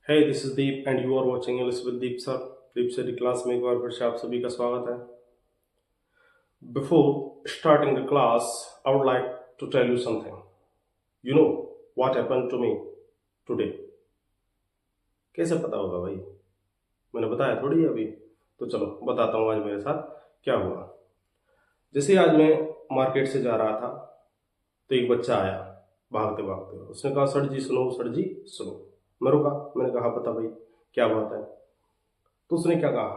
Hey, this is Deep and you are watching English with Deep sir. Deep sir की class में एक बार फिर से आप सभी का स्वागत है. Before starting the class, I would like to tell you something. You know what happened to me today? कैसे पता होगा भाई? मैंने बताया थोड़ी अभी. तो चलो बताता हूँ आज मेरे साथ क्या हुआ. जैसे आज मैं मार्केट से जा रहा था तो एक बच्चा आया भागते भागते. उसने कहा सर जी सुनो, सर जी सुनो. मैं रुका, मैंने कहा बता भाई क्या बात है. तो उसने क्या कहा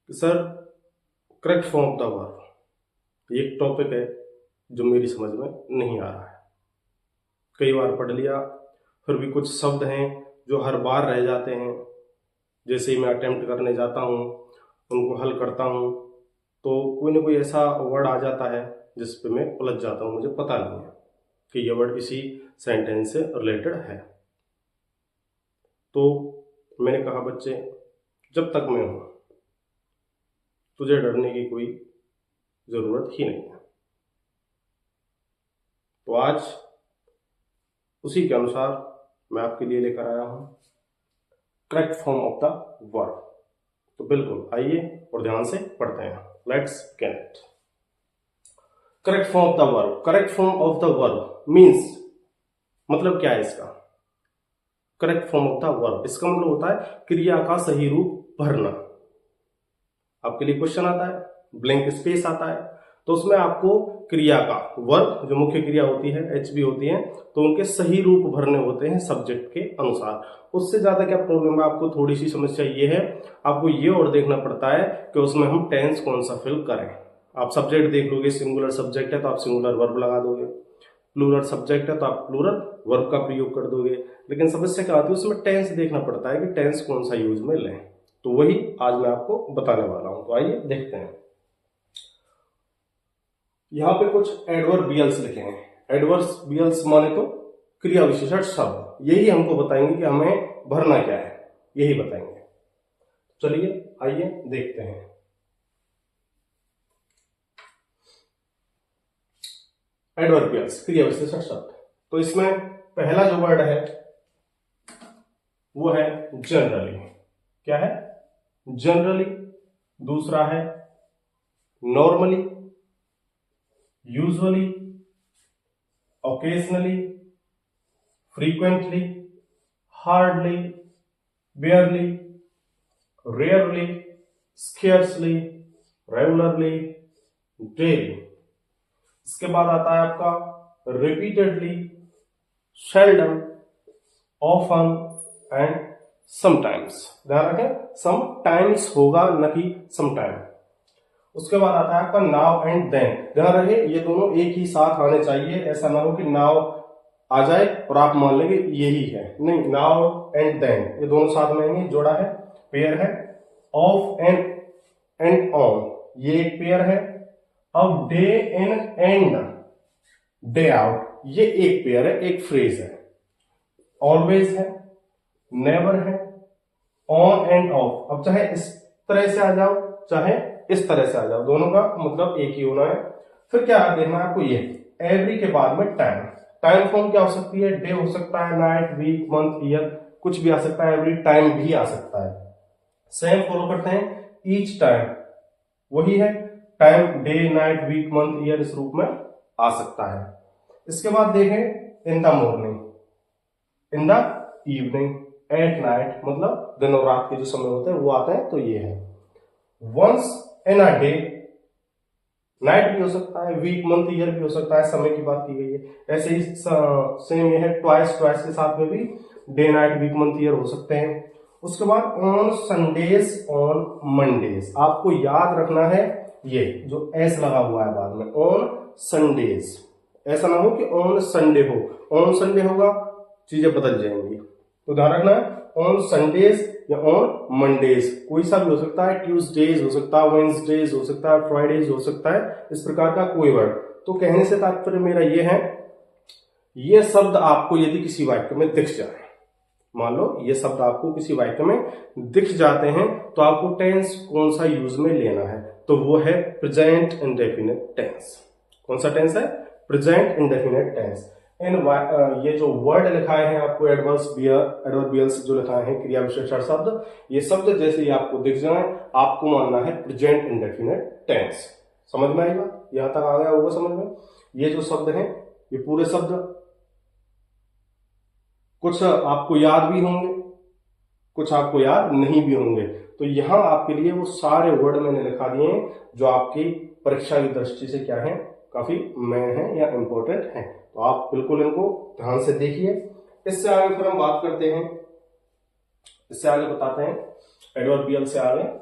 कि sir correct form of the verb, ये एक टॉपिक है जो मेरी समझ में नहीं आ रहा है. कई बार पढ़ लिया, फिर भी कुछ शब्द हैं जो हर बार रह जाते हैं. जैसे ही मैं अटेम्प्ट करने जाता हूँ, उनको हल करता हूँ, तो कोई ना कोई ऐसा वर्ड आ जाता है जिस पे मैं उलझ जाता हूँ. मुझे पता नहीं है कि ये वर्ड इसी सेंटेंस से रिलेटेड है. तो मैंने कहा बच्चे, जब तक मैं हूँ तुझे डरने की कोई ज़रूरत ही नहीं है. तो आज उसी के अनुसार मैं आपके लिए लेकर आया हूँ correct form of the verb. तो बिल्कुल आइए और ध्यान से पढ़ते हैं. Let's connect. Correct form of the verb. Correct form of the verb means, मतलब क्या है इसका? Correct form of the verb, इसका मतलब होता है क्रिया का सही रूप भरना. आपके लिए क्वेश्चन आता है, ब्लैंक स्पेस आता है, तो उसमें आपको क्रिया का, वर्ब जो मुख्य क्रिया होती है, एचबी होती है, तो उनके सही रूप भरने होते हैं सब्जेक्ट के अनुसार. उससे ज्यादा क्या प्रॉब्लम है, आपको थोड़ी सी समस्या ये है, आपको ये और देखना पड़ता है कि उसमें हम टेंस कौन सा फिल करें. आप सब्जेक्ट देख लोगे, सिंगुलर सब्जेक्ट है तो आप सिंगुलर वर्ब लगा दोगे, प्लूरल सब्जेक्ट है तो आप प्लूरल वर्ब का प्रयोग कर दोगे. लेकिन समस्या क्या आती है, उसमें टेंस देखना पड़ता है कि टेंस कौन सा यूज में लें. तो वही आज मैं आपको बताने वाला हूं. तो आइए देखते हैं. यहां पे कुछ एडवर्बियल्स लिखे हैं. एडवर्बियल्स माने तो क्रिया विशेषण शब्द. यही हमको बताएंगे कि हमें भरना क्या है, यही बताएंगे. चलिए आइए देखते हैं. एडवर्बियल्स, क्रिया विशेषण शब्द. तो इसमें पहला जो वर्ड है वो है जनरली. क्या है? जनरली. दूसरा है normally, usually, occasionally, frequently, hardly, बेयरली, rarely, scarcely, regularly, daily. इसके बाद आता है आपका repeatedly, seldom, often and sometimes. ध्यान रखें, समटाइम्स होगा न कि समटाइम. उसके बाद आता है आपका नाउ एंड देन. ध्यान रहे ये दोनों एक ही साथ आने चाहिए. ऐसा ना हो कि नाउ आ जाए और आप मान लेंगे यही है. नहीं, नाउ एंड देन ये दोनों साथ में आएंगे. जोड़ा है, पेयर है. ऑफ एंड ऑन ये एक पेयर है. अब day in and day out ये एक पेयर है, एक फ्रेज है. ऑलवेज है, नेवर है, ऑन एंड ऑफ. अब चाहे इस तरह से आ जाओ चाहे इस तरह से आ जाओ, दोनों का मतलब एक ही होना है. फिर क्या देखना है आपको, ये एवरी के बाद में टाइम. टाइम फॉर्म क्या हो सकती है? डे हो सकता है, नाइट, वीक, मंथ, ईयर, कुछ भी आ सकता है. एवरी टाइम भी आ सकता है. सेम फॉलो करते हैं. ईच टाइम वही है. Time day, night, week, month, year इस रूप में आ सकता है. इसके बाद देखें in the morning, in the evening, at night, मतलब दिन और रात के जो समय होते हैं वो आते हैं. तो ये है. Once in a day, night भी हो सकता है, वीक, मंथ, ईयर भी हो सकता है, समय की बात की गई है. ऐसे ही सेम ये है. ट्वाइस के साथ में भी day, night, week, month, year हो सकते हैं. उसके बाद ऑन संडेज, ऑन मंडेज. आपको याद रखना है ये जो एस लगा हुआ है बाद में, ऑन संडेज. ऐसा ना हो कि ऑन संडे हो. ऑन संडे होगा चीजें बदल जाएंगी. तो ध्यान रखना है, ऑन संडेज या ऑन मंडेज. कोई सा भी हो सकता है. ट्यूसडेज हो सकता है, वेंसडेज हो सकता है, फ्राइडेज हो सकता है. इस प्रकार का कोई वर्ड. तो कहने से तात्पर्य मेरा ये है, ये शब्द आपको यदि किसी वाक्य में दिख जाए, मान लो ये शब्द आपको किसी वाक्य में दिख जाते हैं, तो आपको टेंस कौन सा यूज में लेना है? तो वो है प्रेजेंट इंडेफिनिट टेंस. कौन सा टेंस है? Present indefinite tense. ये जो वर्ड लिखाए हैं आपको एडवर्बियल्स जो लिखाए हैं क्रिया विशेषण शब्द, ये शब्द जैसे ही आपको दिख जाए आपको मानना है प्रेजेंट इंडेफिनिट टेंस। समझ में आएगा? यहां तक आ गया होगा समझ में? ये जो शब्द हैं ये पूरे शब्द कुछ आपको याद भी होंगे, कुछ आपको याद नहीं भी होंगे। तो यहां आपके लिए वो सारे वर्ड मैंने लिखा दिए हैं जो आपकी परीक्षा की दृष्टि से क्या है, काफी मेन है या इंपॉर्टेंट है। तो आप बिल्कुल इनको ध्यान से देखिए। इससे आगे फिर हम बात करते हैं, इससे आगे बताते हैं एडवर्बियल से आगे।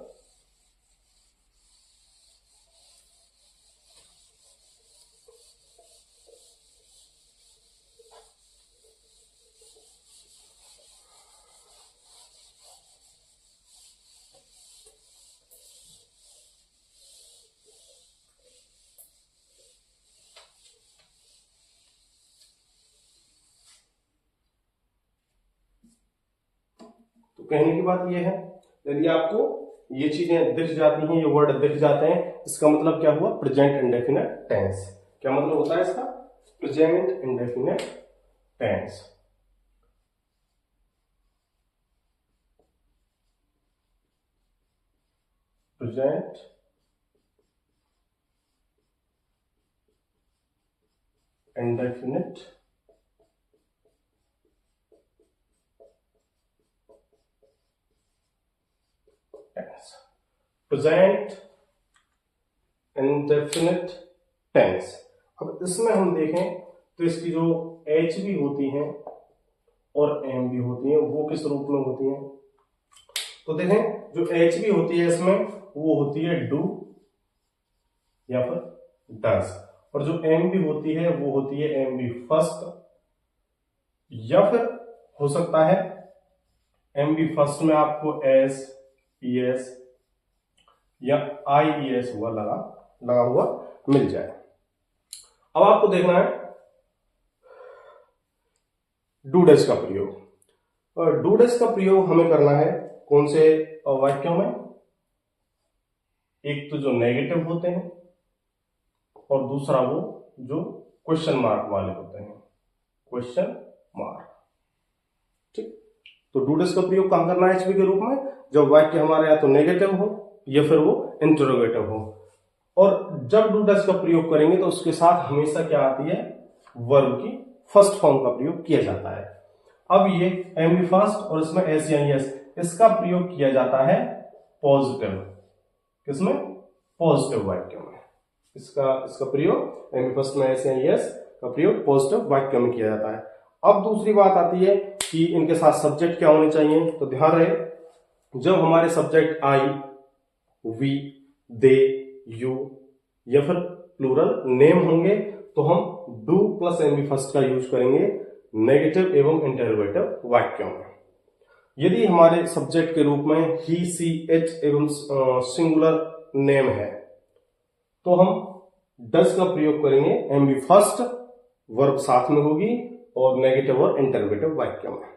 तो कहने की बात यह है, यदि आपको ये चीजें दिख जाती हैं, ये वर्ड दिख जाते हैं, इसका मतलब क्या हुआ? Present indefinite tense. क्या मतलब होता है इसका? Present indefinite tense. Present indefinite tense. Present indefinite tense. अब इसमें हम देखें तो इसकी जो एच भी होती हैं और एम भी होती हैं वो किस रूप में होती हैं? तो देखें जो एच भी होती है इसमें वो होती है डू या फिर डज, और जो एम भी होती है वो होती है एम बी फर्स्ट, या फिर हो सकता है एम बी फर्स्ट में आपको एस ई एस या आई ई एस हुआ लगा हुआ मिल जाए। अब आपको देखना है डू डज का प्रयोग, और डू डज का प्रयोग हमें करना है कौन से वाक्यों में? एक तो जो नेगेटिव होते हैं और दूसरा वो जो क्वेश्चन मार्क वाले होते हैं, क्वेश्चन मार्क। ठीक, तो डू डज का प्रयोग कहां करना है एचवी के रूप में? जब वाक्य हमारे या तो नेगेटिव हो या फिर वो इंटरोगेटिव हो। और जब डू डज का प्रयोग करेंगे तो उसके साथ हमेशा क्या आती है? वर्ब की फर्स्ट फॉर्म का प्रयोग किया जाता है। अब ये एम बी फर्स्ट और इसमें एस या एस, इसका प्रयोग किया जाता है पॉजिटिव, किसमें? पॉजिटिव वाक्य में। इसका प्रयोग एम बी फर्स्ट में एस या एस का प्रयोग पॉजिटिव वाक्य में किया जाता है। अब दूसरी बात आती है कि इनके साथ सब्जेक्ट क्या होने चाहिए। तो ध्यान रहे, जब हमारे subject I, we, they, you या फिर प्लूरल नेम होंगे तो हम do plus M B first का यूज करेंगे नेगेटिव एवं इंटरोगेटिव वाक्यों में। यदि हमारे सब्जेक्ट के रूप में ही, सी, एच एवं सिंगुलर नेम है तो हम डज का प्रयोग करेंगे एम बी फर्स्ट, वर्ब साथ में होगी और नेगेटिव और इंटरोगेटिव वाक्य में।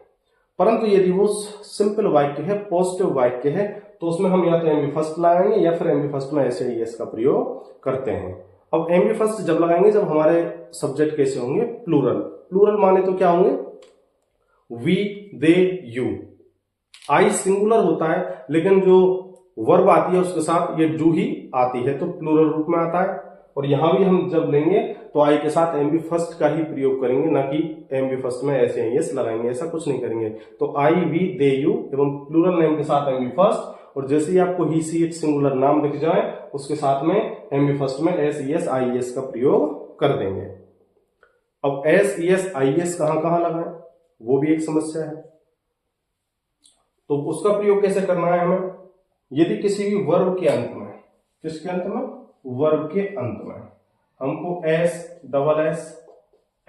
परंतु यदि वो सिंपल वाक्य है, पॉजिटिव वाक्य है, तो उसमें हम या तो एम बी फर्स्ट लगाएंगे या फिर एम बी फर्स्ट में ऐसे ही एस का प्रयोग करते हैं। अब एम बी फर्स्ट जब लगाएंगे जब हमारे सब्जेक्ट कैसे होंगे? प्लूरल। प्लूरल माने तो क्या होंगे? We, they, you. I singular होता है लेकिन जो वर्ब आती है उसके साथ ये डू ही आती है तो प्लूरल रूप में आता है। और यहां भी हम जब लेंगे तो आई के साथ एम बी फर्स्ट का ही प्रयोग करेंगे, ना कि एम बी फर्स्ट में ऐसे एस लगाएंगे, ऐसा कुछ नहीं करेंगे। तो आई, वी, दे, यू एवं प्लूरल नेम के साथ एम बी फर्स्ट, और जैसे ही आपको ही, सी, एच सिंगुलर नाम दिख जाए उसके साथ में एम बी फर्स्ट में एस, ई, एस, आई, एस का प्रयोग कर देंगे। अब एस, ई, एस, आई, एस कहां लगाएं वो भी एक समस्या है। तो उसका प्रयोग कैसे करना है हमें? यदि किसी भी वर्ब के अंत में, किसके अंत में? वर्ब के अंत में हमको S, double S,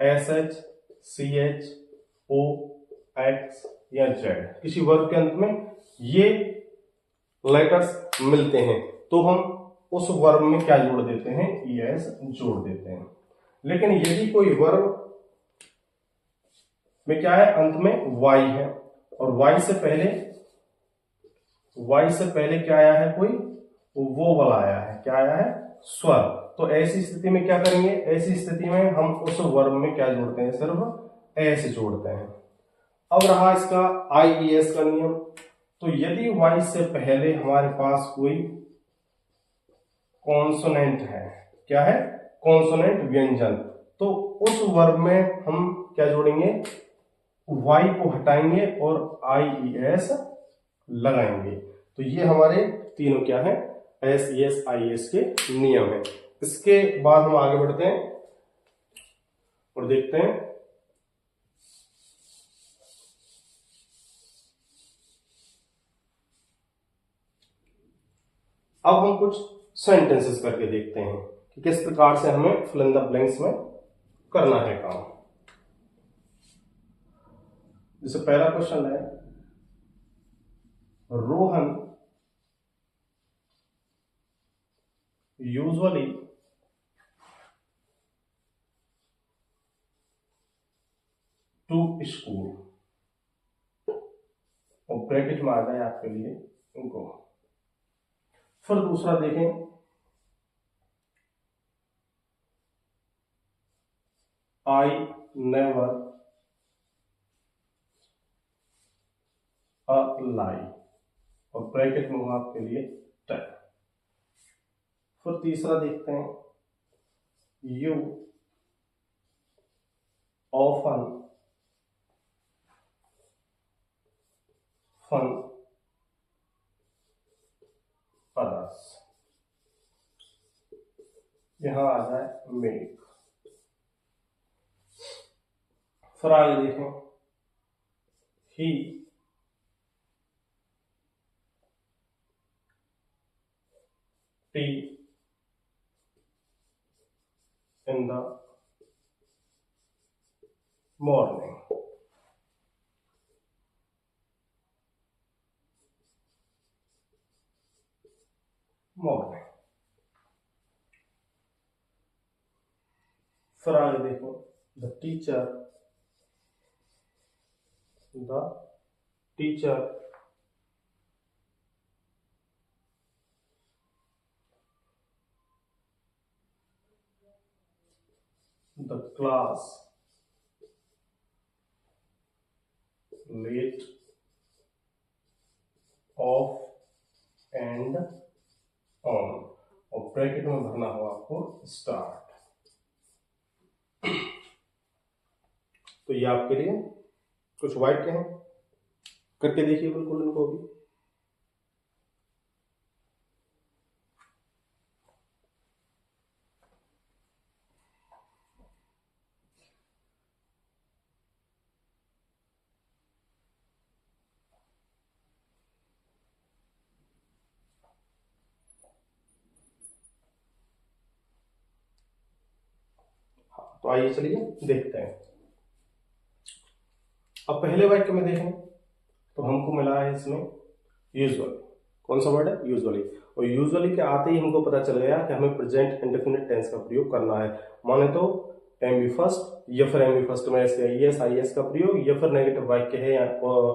S H, C H, O, X या जेड, किसी वर्ब के अंत में ये लेटर्स मिलते हैं तो हम उस वर्ब में क्या जोड़ देते हैं? ई एस जोड़ देते हैं। लेकिन यदि कोई वर्ब में क्या है? अंत में वाई है और वाई से पहले क्या आया है? कोई वोवल आया है। क्या आया है? स्वर। तो तो ऐसी स्थिति में क्या करेंगे, ऐसी स्थिति में हम उस वर्ब में क्या जोड़ते हैं, सिर्फ एस जोड़ते हैं। अब रहा इसका IES का नियम। तो यदि वाई से पहले हमारे पास कोई कॉन्सोनेंट है, क्या है, कॉन्सोनेंट व्यंजन, तो उस वर्ब में हम क्या जोड़ेंगे, वाई को हटाएंगे और IES लगाएंगे। तो ये हमारे तीनों क्या है, SES IES के नियम है। इसके बाद हम आगे बढ़ते हैं और देखते हैं अब हम कुछ सेंटेंसेस करके देखते हैं कि किस प्रकार से हमें फिल इन द ब्लैंक्स में करना है काम। जैसे पहला क्वेश्चन है, रोहन यूजुअली टू स्कूल, और ब्रैकेट में आ जाए आपके लिए उनको। फिर दूसरा देखें, I never a lie, और ब्रैकेट में होगा आपके लिए टेल। फिर तीसरा देखते हैं, you often fun others, यहां आ जाए मेक। फिर आगे देखें, he tea in the morning, morning। फिर आगे देखो, the teacher the class late, off and on, और ब्रैकेट में भरना होगा आपको स्टार्ट। तो ये आपके लिए कुछ वाइट के हैं, करके देखिए बिल्कुल इनको भी। तो आइए चलिए देखते हैं। अब पहले वाक्य में देखें तो हमको मिला है इसमें यूजुअली, कौन सा वर्ड है, यूजुअली। और यूजुअली के आते ही हमको पता चल गया कि हमें प्रेजेंट इंडेफिनिट टेंस का प्रयोग करना है। माने तो एम बी फर्स्ट, या फिर एम बी फर्स्ट में एस आई एस का प्रयोग, या फिर नेगेटिव वाक्य है या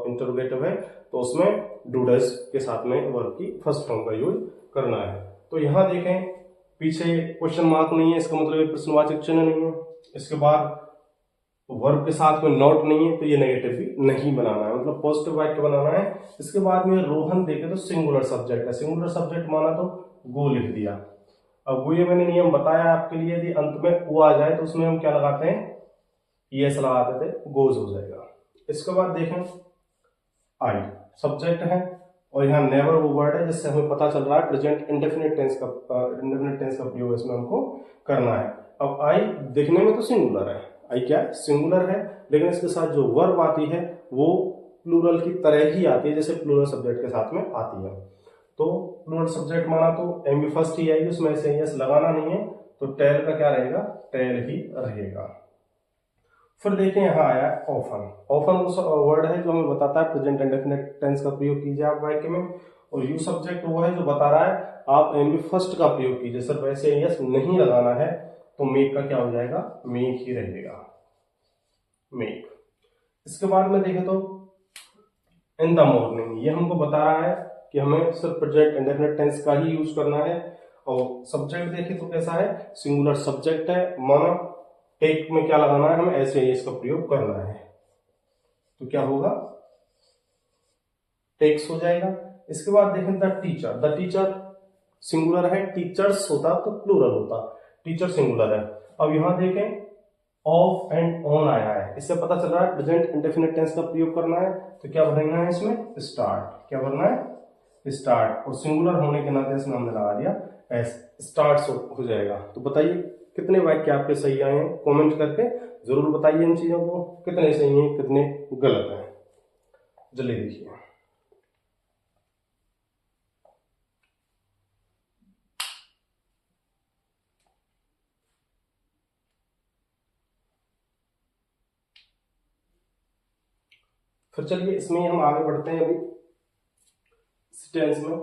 इंटरोगेटिव है तो उसमें डू डज के साथ में वर्ब की फर्स्ट फॉर्म का यूज करना है। तो यहां देखें पीछे क्वेश्चन मार्क नहीं है, इसका मतलब प्रश्नवाचक चिन्ह नहीं है। इसके बाद वर्ब के साथ में नॉट नहीं है, तो ये नेगेटिव भी नहीं बनाना है, मतलब पॉजिटिव वाक्य बनाना है। इसके बाद में रोहन देखे तो सिंगुलर सब्जेक्ट है, सिंगुलर सब्जेक्ट माना तो गो लिख दिया। अब वो ये मैंने नियम बताया आपके लिए, यदि अंत में ओ आ जाए तो उसमें हम क्या लगाते हैं, ES लगाते थे, गोज हो जाएगा। इसके बाद देखें आई सब्जेक्ट है, और यहाँ नेवर वो वर्ड है जिससे हमें पता चल रहा है प्रेजेंट इंडेफिनिट टेंस का प्रयोग इसमें हमको करना है। अब आई दिखने में तो सिंगुलर है, आई क्या है, सिंगुलर है, लेकिन इसके साथ जो वर्ब आती है वो प्लूरल की तरह ही आती है जैसे प्लूरल सब्जेक्ट के साथ में आती है। तो प्लूरल सब्जेक्ट माना तो एम बी फर्स्ट ही आएगी, उसमें से एस लगाना नहीं है, तो टेल का क्या रहेगा, टेल ही रहेगा। फिर देखें यहाँ आया ऑफन। ऑफन वो वर्ड है जो हमें बताता है प्रेजेंट इंडेफिनिट टेंस का प्रयोग कीजिए आप वाक्य में, और यू सब्जेक्ट वो है जो बता रहा है आप एम बी फर्स्ट का प्रयोग कीजिए, सिर्फ वैसे एस नहीं लगाना है, तो मेक का क्या हो जाएगा, मेक ही रहेगा, मेक। इसके बाद में देखें तो इन द मॉर्निंग, ये हमको बता रहा है कि हमें सिर्फ प्रेजेंट इंडेफिनिट टेंस का ही यूज करना है, और सब्जेक्ट देखें तो कैसा है, सिंगुलर सब्जेक्ट है, माना टेक में क्या लगाना है, हमें ऐसे ही इसका प्रयोग करना है, तो क्या होगा, टेक्स हो जाएगा। इसके बाद देखें the teacher, the teacher singular है, टीचर्स होता तो प्लूरल होता, टीचर सिंगुलर है। अब यहां देखें ऑफ एंड ऑन आया है, इससे पता चल रहा है प्रेजेंट इंडेफिनिट टेंस का प्रयोग करना है, तो क्या भरना है इसमें, स्टार्ट, क्या भरना है, स्टार्ट, और सिंगुलर होने के नाते इसमें हमने लगा दिया एस, स्टार्ट हो जाएगा। तो बताइए कितने वाक्य आपके सही आए हैं, कमेंट करके जरूर बताइए इन चीजों को, कितने सही हैं कितने गलत हैं। जल्दी देखिए, फिर चलिए इसमें हम आगे बढ़ते हैं अभी इस टेंस में।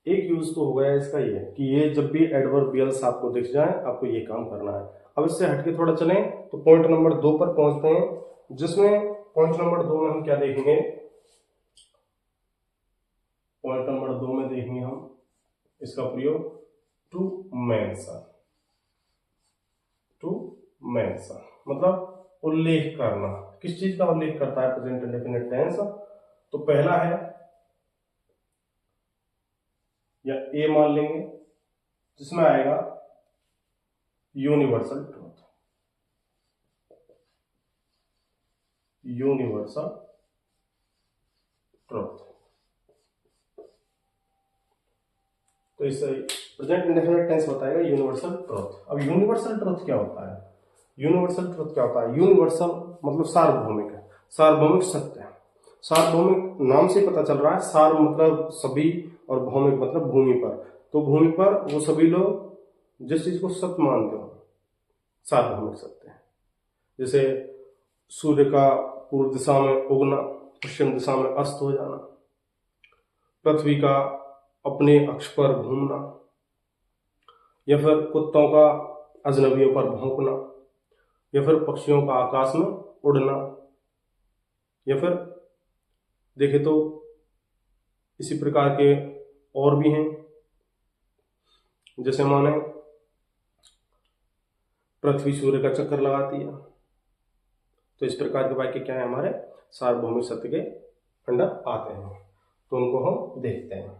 एक यूज तो हो गया इसका ये कि ये जब भी एडवर्बियल्स आपको दिख जाए आपको ये काम करना है। अब इससे हटके थोड़ा चलें तो पॉइंट नंबर 2 पर पहुंचते हैं, जिसमें पॉइंट नंबर 2 में हम क्या देखेंगे, पॉइंट नंबर 2 में देखेंगे हम इसका प्रयोग टू मेंशन, टू मेंशन मतलब उल्लेख करना। किस चीज का उल्लेख करता है प्रेजेंट इंडेफिनिट टेंस, तो पहला है या ए मान लेंगे, जिसमें आएगा यूनिवर्सल ट्रूथ, यूनिवर्सल ट्रूथ। तो इस प्रेजेंट इंडेफिनिट टेंस बताएगा यूनिवर्सल ट्रूथ। अब यूनिवर्सल ट्रूथ क्या होता है, यूनिवर्सल ट्रूथ क्या होता है, यूनिवर्सल मतलब सार्वभौमिक है, सार्वभौमिक सत्य है। सार्वभौमिक नाम से पता चल रहा है, सार्व मतलब सभी और भौमिक मतलब भूमि पर, तो भूमि पर वो सभी लोग जिस चीज को सत्य मानते हो सार्वभौमिक सत्य है। जैसे सूर्य का पूर्व दिशा में उगना, पश्चिम दिशा में अस्त हो जाना, पृथ्वी का अपने अक्ष पर घूमना, या फिर कुत्तों का अजनबियों पर भौंकना, या फिर पक्षियों का आकाश में उड़ना, या फिर देखे तो इसी प्रकार के और भी हैं, जैसे माने पृथ्वी सूर्य का चक्कर लगाती है। तो इस प्रकार के वाक्य क्या है, हमारे सार्वभौमिक सत्य के अंडर आते हैं, तो उनको हम देखते हैं।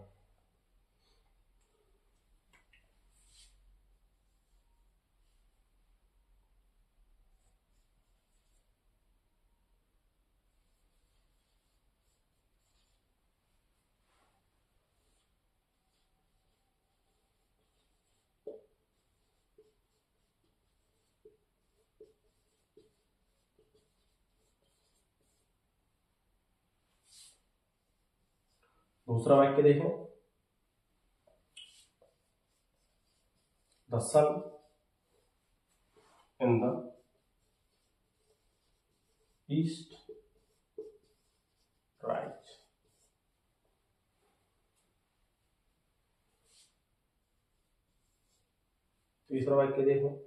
दूसरा वाक्य देखें, the sun in the east rise. तीसरा वाक्य देखें,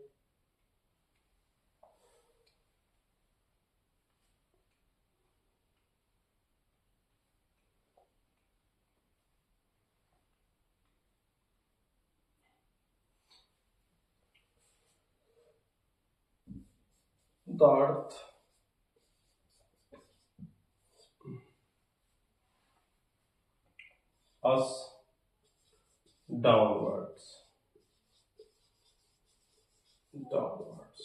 the earth us downwards, downwards।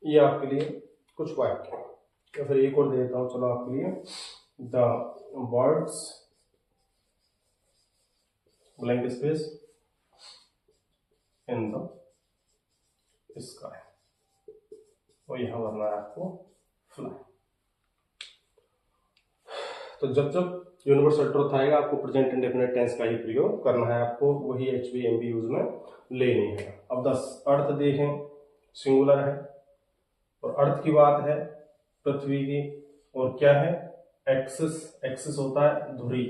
ये आपके लिए कुछ वाक्य है, या फिर एक और दे देता हूं चलो आपके लिए, the birds blank space in the sky, और यहां भरना है आपको फ्लाई। तो जब जब यूनिवर्सल ट्रूथ आएगा आपको प्रेजेंट इंडेफिनिट टेंस का ही प्रयोग करना है, आपको वही एचवी एमवी यूज में लेनी है। अब 10 अर्थ देखें, सिंगुलर है। और अर्थ की बात है पृथ्वी की, और क्या है एक्सिस, एक्सिस होता है धुरी,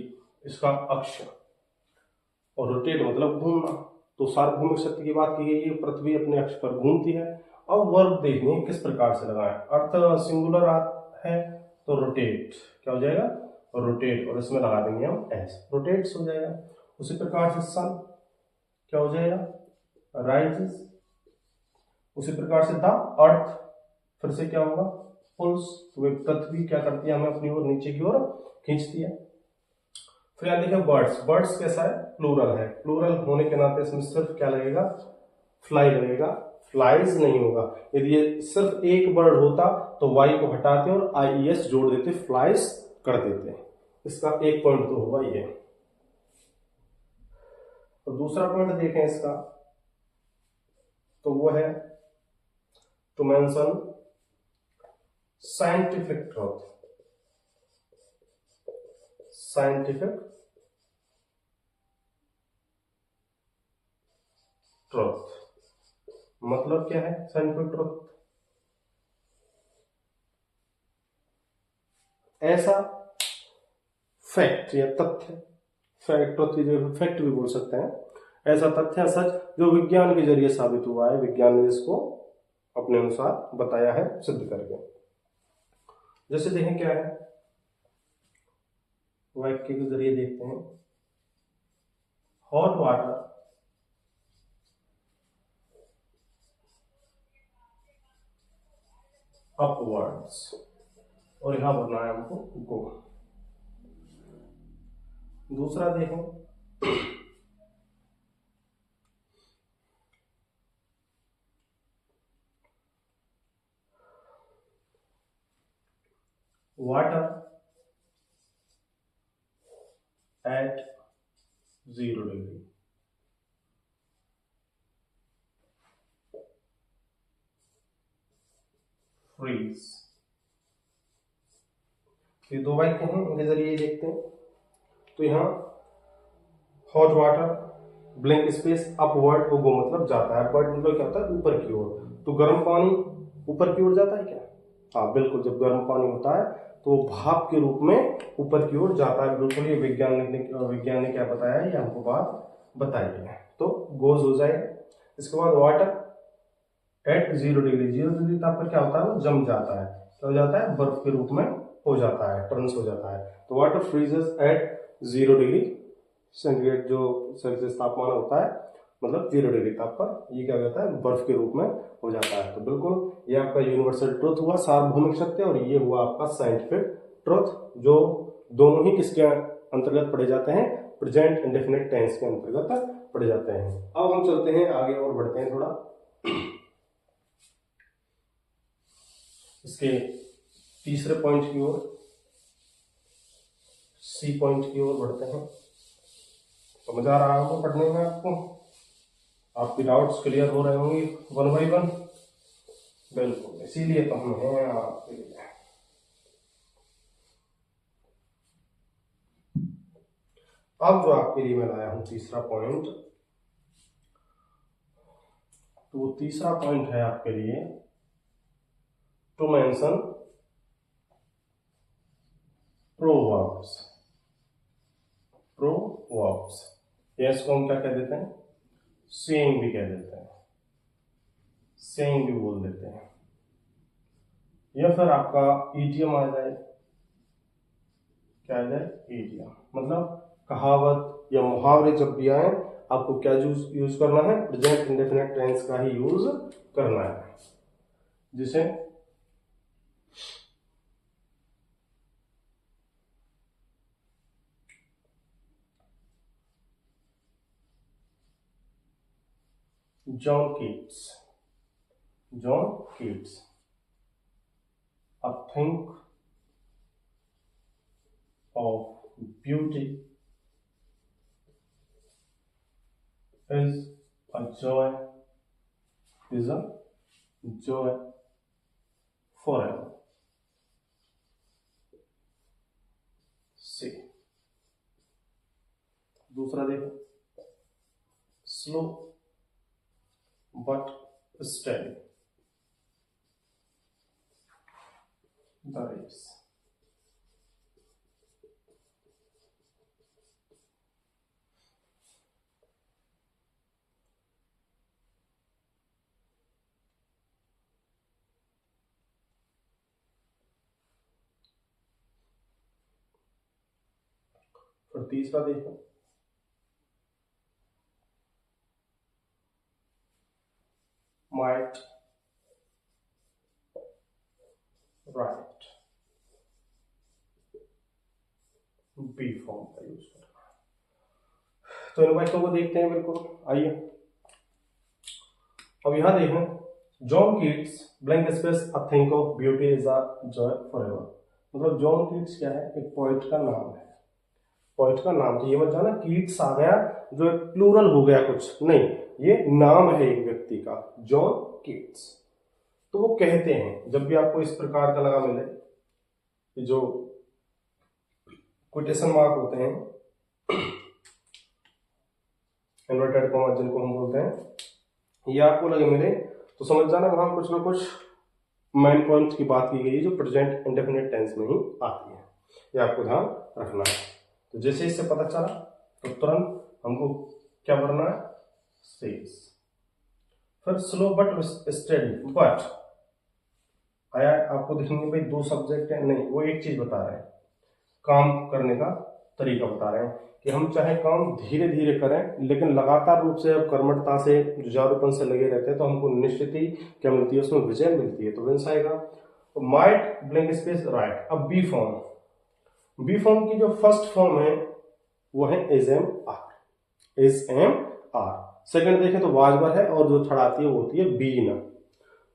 इसका अक्ष, और रोटेट मतलब घूमना। तो सार्वभौमिक शक्ति की बात की गई है, पृथ्वी अपने अक्ष पर घूमती है। अब वर्ब देखिए किस प्रकार से लगाएं। अर्थ सिंगुलर है तो रोटेट क्या हो जाएगा, रोटेट, और इसमें लगा देंगे हम एस, रोटेट्स हो जाएगा। उसी प्रकार से सन क्या हो जाएगा, राइजेस। उसी प्रकार से द अर्थ फिर से क्या होगा, पुल्स। तो वे पृथ्वी क्या करती है, हमें अपनी ओर नीचे की ओर खींचती है। फिर यहाँ देखिए बर्ड्स, बर्ड्स कैसा है, प्लूरल है। प्लूरल होने के नाते इसमें सिर्फ क्या लगेगा, फ्लाई लगेगा, फ्लाइज नहीं होगा। यदि ये सिर्फ एक बर्ड होता तो वाई को हटाते और आईएस जोड़ देते, फ्लाइज कर देते। इसका एक पॉइंट तो होगा ये। तो दूसरा पॉइंट देखें इसका, तो वो है to mention scientific truth. Scientific truth मतलब क्या है, साइंटिफिक ट्रुथ ऐसा फैक्ट या तथ्य, फैक्ट ट्रुथ की जगह फैक्ट भी बोल सकते हैं, ऐसा तथ्य सच जो विज्ञान के जरिए साबित हुआ है, विज्ञान ने इसको अपने अनुसार बताया है सिद्ध करके। जैसे देखें क्या है, वाक्य के जरिए देखते हैं, हॉट वाटर अपवर्ड्स, और यहां बनना है हमको गो। दूसरा देखें, वाटर एट 0 डिग्री, फ्रीज। ये दो वाक्य हैं, इनके जरिए देखते हैं। तो यहाँ hot water blank space upward, वो गो मतलब जाता है, अपवर्ड मतलब क्या होता है, ऊपर की ओर। तो गर्म पानी ऊपर की ओर जाता है क्या, हाँ बिल्कुल, जब गर्म पानी होता है तो भाप के रूप में ऊपर की ओर जाता है, बिल्कुल। ये विज्ञान ने क्या बताया है, ये हमको बात बताई है। तो गोज हो जाएगा। इसके बाद वाटर एट 0 डिग्री, 0 डिग्री ताप पर क्या होता है, वो जम जाता है, क्या हो जाता है, बर्फ के रूप में हो जाता है, टर्न्स हो जाता है। तो water freezes at 0 degree centigrade, जो सेल्सियस तापमान होता है, मतलब 0 डिग्री ताप पर ये क्या हो जाता है, बर्फ के रूप में हो जाता है। तो बिल्कुल ये आपका यूनिवर्सल ट्रुथ हुआ, सार्वभौमिक सत्य, और ये हुआ आपका साइंटिफिक ट्रुथ, जो दोनों ही किसके अंतर्गत पढ़े जाते हैं, प्रेजेंट इंडेफिनिट टेंस के अंतर्गत पढ़े जाते हैं। अब हम चलते हैं आगे और बढ़ते हैं थोड़ा इसके तीसरे पॉइंट की ओर, सी पॉइंट की ओर बढ़ते हैं। समझ आ रहा होगा पढ़ने में आपको, आपके डाउट्स क्लियर हो रहे होंगे वन बाई वन, बिल्कुल, इसीलिए तो हम हैं आपके लिए। अब जो आपके लिए मैं लाया हूं तीसरा पॉइंट, तो वो तीसरा पॉइंट है आपके लिए to mention proverbs. Proverbs, yes को हम क्या कह देते हैं, सेइंग भी कह देते हैं, सेइंग भी बोल देते हैं, या फिर आपका ईडियम आ जाए, क्या आ जाए, ईडियम। मतलब कहावत या मुहावरे जब भी आए आपको क्या यूज करना है, प्रेजेंट इंडेफिनिट टेंस का ही यूज करना है, जिसे John Keats a think of beauty is a joy forever. See, दूसरा देखो, slow but steady, डाइस। फिर तीसरा देखो, माइट राइट, बी फॉर्म का यूज करना। तो इन वाक्यों को देखते हैं, बिल्कुल आइए। अब यहां देखें, John Keats blank space a think of beauty is a joy forever. मतलब जॉन कीट्स क्या है, एक पोइट का नाम है, पोइट का नाम। तो ये मत जाना कीट्स आ गया जो एक प्लूरल हो गया, कुछ नहीं, ये नाम है एक व्यक्ति का, जॉन कीट्स। तो वो कहते हैं, जब भी आपको इस प्रकार का लगा मिले कि जो कोटेशन मार्क होते हैं, इन्वर्टेड कॉमा जिनको हम बोलते हैं, ये आपको लगे मिले तो समझ जाना वहां कुछ ना कुछ मेन पॉइंट की बात की गई है जो प्रेजेंट इंडेफिनिट टेंस में ही आती है, ये आपको ध्यान रखना है। तो जैसे इससे पता चला तो तुरंत हमको क्या भरना है, सेज। फिर स्लो बट स्टेडी, बट आया आपको देखेंगे भाई दो सब्जेक्ट है, नहीं, वो एक चीज बता रहे हैं, काम करने का तरीका बता रहे हैं कि हम चाहे काम धीरे धीरे करें लेकिन लगातार रूप से, अब कर्मठता से, जुझारूपन से लगे रहते हैं तो हमको निश्चित ही क्या मिलती है, उसमें विजय मिलती है। तो विंस आएगा। तो माइट ब्लैंक स्पेस राइट। अब बी फॉर्म, बी फॉर्म की जो फर्स्ट फॉर्म है वो है is am are, is am are. Second देखें तो वाजबर है और जो थर्ड आती है वो होती है बी ना।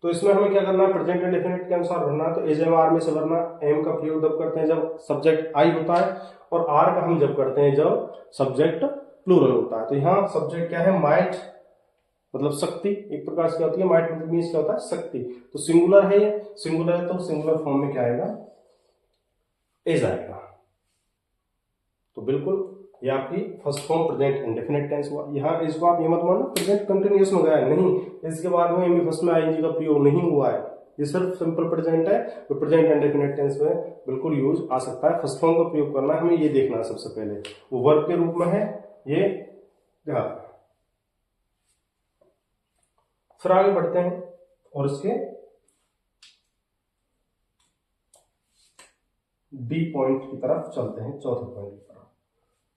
तो इसमें हमें क्या करना है, प्रेजेंट इंडेफिनिट के अनुसार भरना है। तो एज एम आर में से भरना, एम का प्रयोग जब करते हैं जब सब्जेक्ट आई होता है, और आर का हम जब करते हैं जब सब्जेक्ट प्लूरल होता है। तो यहाँ सब्जेक्ट क्या है, माइट मतलब शक्ति, एक प्रकार से क्या होती है, माइट मतलब मीन्स क्या होता है, शक्ति। तो सिंगुलर है, ये सिंगुलर है तो सिंगुलर फॉर्म में क्या आएगा, एज आएगा। तो बिल्कुल ये आपकी first form present indefinite tense हुआ। यहाँ इसको आप ये मत मानना प्रेजेंट कंटिन्यूअस में गया है, नहीं, इसके बाद में एमी फर्स्ट में आईएनजी का प्रयोग नहीं हुआ है, ये सिर्फ सिंपल प्रेजेंट है। तो प्रेजेंट इंडेफिनिट टेंस में बिल्कुल यूज आ सकता है, फर्स्ट फॉर्म का प्रयोग करना है, हमें ये देखना है सबसे पहले, वो वर्ब के रूप में है ये ध्यान। फिर आगे बढ़ते हैं और इसके डी पॉइंट की तरफ चलते हैं, चौथे पॉइंट की तरफ।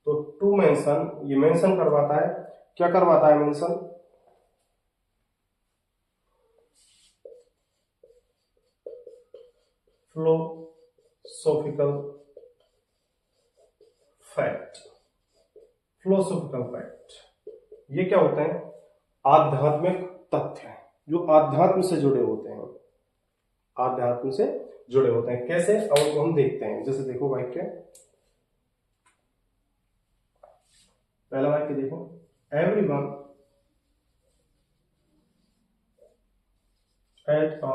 तो टू मेंशन, ये मेंशन करवाता है, क्या करवाता है mention, philosophical fact. Philosophical fact ये क्या होते हैं, आध्यात्मिक तथ्य जो आध्यात्म से जुड़े होते हैं, आध्यात्म से जुड़े होते हैं। कैसे, और हम देखते हैं। जैसे देखो वाक्य, पहला वाक्य देखो, everyone at a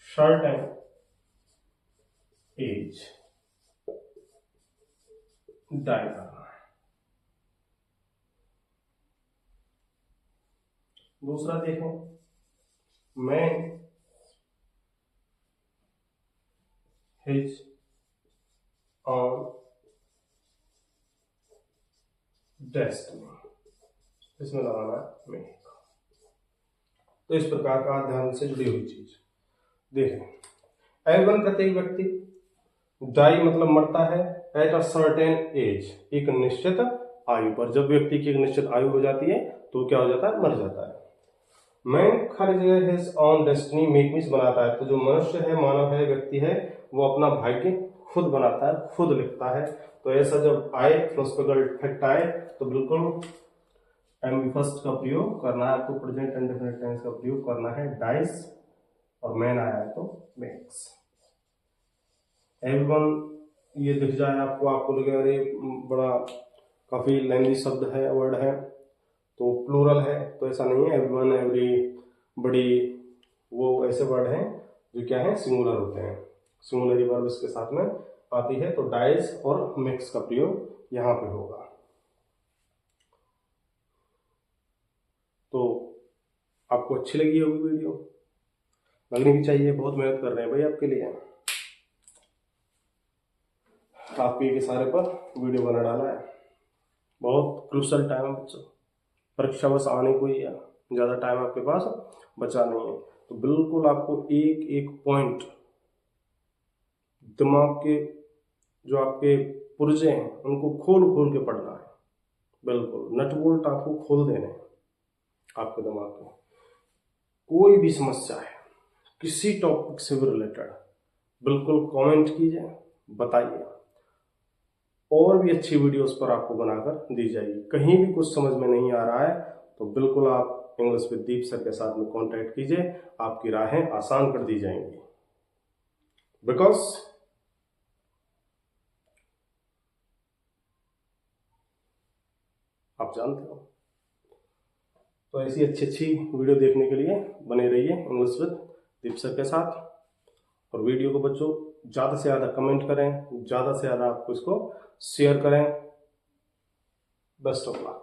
certain age die करना है। दूसरा देखो, मैन हिज ऑन डेस्टिनी, इसमें लगाना है मेक। तो इस प्रकार का ध्यान से जुड़ी हुई चीज देखें। एवरीवन प्रत्येक व्यक्ति, डाई मतलब मरता है, एट अ सर्टेन एज एक निश्चित आयु पर। जब व्यक्ति की एक निश्चित आयु हो जाती है तो क्या हो जाता है, मर जाता है। मैन खाली जगह his on destiny make means बनाता है। तो जो मनुष्य है, मानव है, व्यक्ति है, वो अपना भाग्य खुद बनाता है, खुद लिखता है। तो ऐसा जब आए फिलोसॉफिकल फैक्ट आए तो बिल्कुल एम फर्स्ट का प्रयोग करना है आपको, प्रेजेंट इंडेफिनिट टेंस का प्रयोग करना है, डाइस, और मैन आया है तो मेक्स। एवरीवन ये दिख जाए आपको, आपको लगे अरे बड़ा काफी लेंथी शब्द है, वर्ड है, तो प्लूरल है, तो ऐसा नहीं है। एवरीवन, एवरी बड़ी, वो ऐसे वर्ड हैं जो क्या है, सिंगुलर होते हैं, सिंगुलरी वर्ब इसके साथ में आती है। तो डाइस और मिक्स का प्रयोग यहाँ पे होगा। तो आपको अच्छी लगी होगी वीडियो, लगनी भी चाहिए, बहुत मेहनत कर रहे हैं भाई आपके लिए। आपके के सारे पर वीडियो बना डाला है। बहुत क्रूशल टाइम है बच्चों, परीक्षा बस आने को ही है, ज़्यादा टाइम आपके पास बचा नहीं है। तो बिल्कुल आपको एक एक पॉइंट दिमाग के जो आपके पुर्जे हैं उनको खोल खोल के पढ़ना है। बिल्कुल नट बोल्ट आपको खोल देने हैं आपके दिमाग में। कोई भी समस्या है किसी टॉपिक से भी रिलेटेड, बिल्कुल कमेंट कीजिए, बताइए। और भी अच्छी वीडियोस पर आपको बनाकर दी जाएगी। कहीं भी कुछ समझ में नहीं आ रहा है तो बिल्कुल आप इंग्लिश विद दीप सर के साथ में कांटेक्ट कीजिए, आपकी राहें आसान कर दी जाएंगी। बिकॉज आप जानते हो। तो ऐसी अच्छी अच्छी वीडियो देखने के लिए बने रहिए इंग्लिश विद दीप सर के साथ। और वीडियो को बच्चों ज़्यादा से ज़्यादा कमेंट करें, ज़्यादा से ज़्यादा आपको इसको शेयर करें। Best of luck.